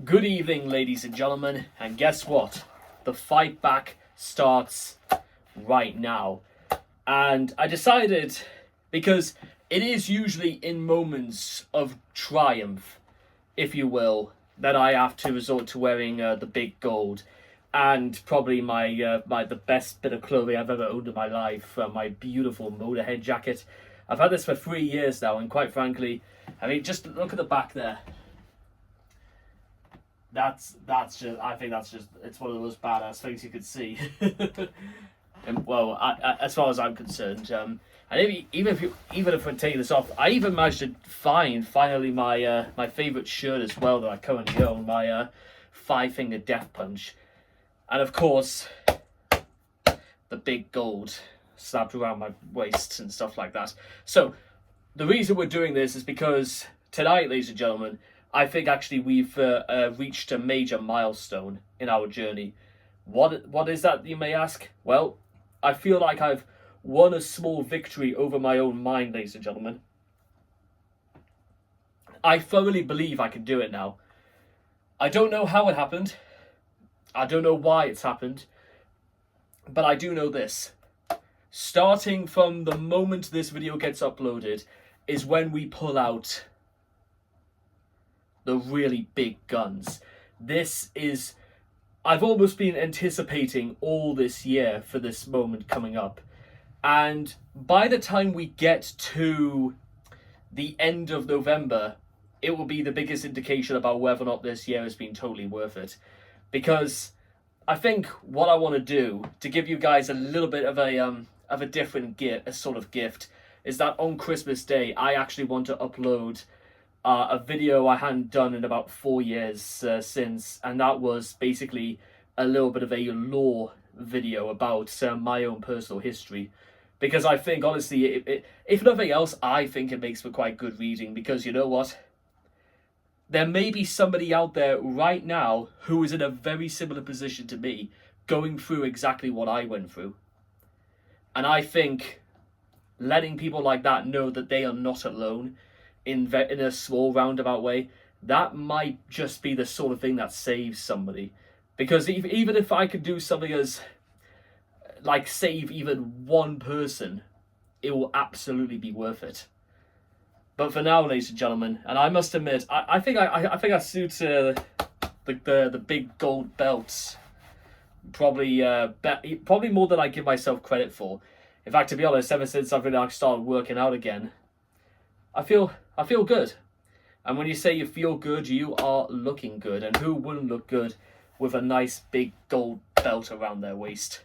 Good evening, ladies and gentlemen, and guess what? The fight back starts right now. And I decided, because it is usually in moments of triumph, if you will, that I have to resort to wearing the big gold. And probably the best bit of clothing I've ever owned in my life, my beautiful Motorhead jacket. I've had this for 3 years now, and quite frankly, I mean, just look at the back there. That's just, I think that's just, it's one of the most badass things you could see. And, well, as far as I'm concerned, and even if we're taking this off, I even managed to find finally my favorite shirt as well that I currently own, my Five Finger Death Punch, and of course the big gold slapped around my waist and stuff like that. So the reason we're doing this is because tonight, ladies and gentlemen, I think actually we've reached a major milestone in our journey. What is that, you may ask? Well, I feel like I've won a small victory over my own mind, ladies and gentlemen. I thoroughly believe I can do it now. I don't know how it happened. I don't know why it's happened. But I do know this. Starting from the moment this video gets uploaded is when we pull out the really big guns. This is, I've almost been anticipating all this year for this moment coming up. And by the time we get to the end of November, it will be the biggest indication about whether or not this year has been totally worth it. Because I think what I want to do to give you guys a little bit of a different gift, a sort of gift, is that on Christmas Day, I actually want to upload a video I hadn't done in about 4 years since, and that was basically a little bit of a lore video about my own personal history. Because I think, honestly, if nothing else, I think it makes for quite good reading, because you know what? There may be somebody out there right now who is in a very similar position to me, going through exactly what I went through. And I think letting people like that know that they are not alone in a small roundabout way, that might just be the sort of thing that saves somebody. Because even if I could do something as, like, save even one person, it will absolutely be worth it. But for now, ladies and gentlemen, and I must admit, I think I suit the big gold belts probably more than I give myself credit for. In fact, to be honest, ever since I've really started working out again, I feel good. And when you say you feel good, you are looking good. And who wouldn't look good with a nice big gold belt around their waist?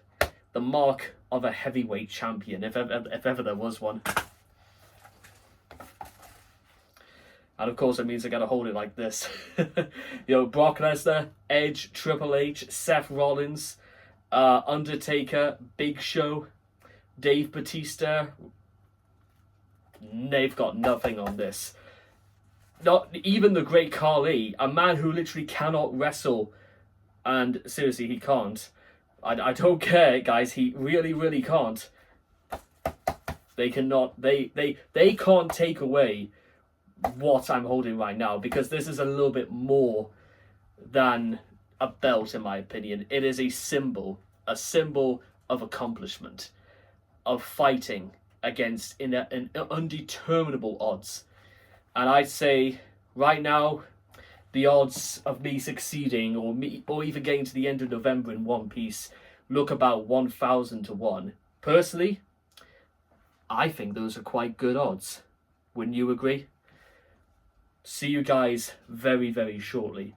The mark of a heavyweight champion, if ever there was one. And of course it means I gotta hold it like this. You know, Brock Lesnar, Edge, Triple H, Seth Rollins, Undertaker, Big Show, Dave Bautista. They've got nothing on this. Not even the great Khali, a man who literally cannot wrestle. And seriously, he can't. I don't care, guys. He really can't. They cannot. They can't take away what I'm holding right now, because this is a little bit more than a belt, in my opinion. It is a symbol of accomplishment, of fighting against in undeterminable odds. And I'd say right now, the odds of me succeeding or even getting to the end of November in one piece look about 1,000 to 1. Personally, I think those are quite good odds. Wouldn't you agree? See you guys very shortly.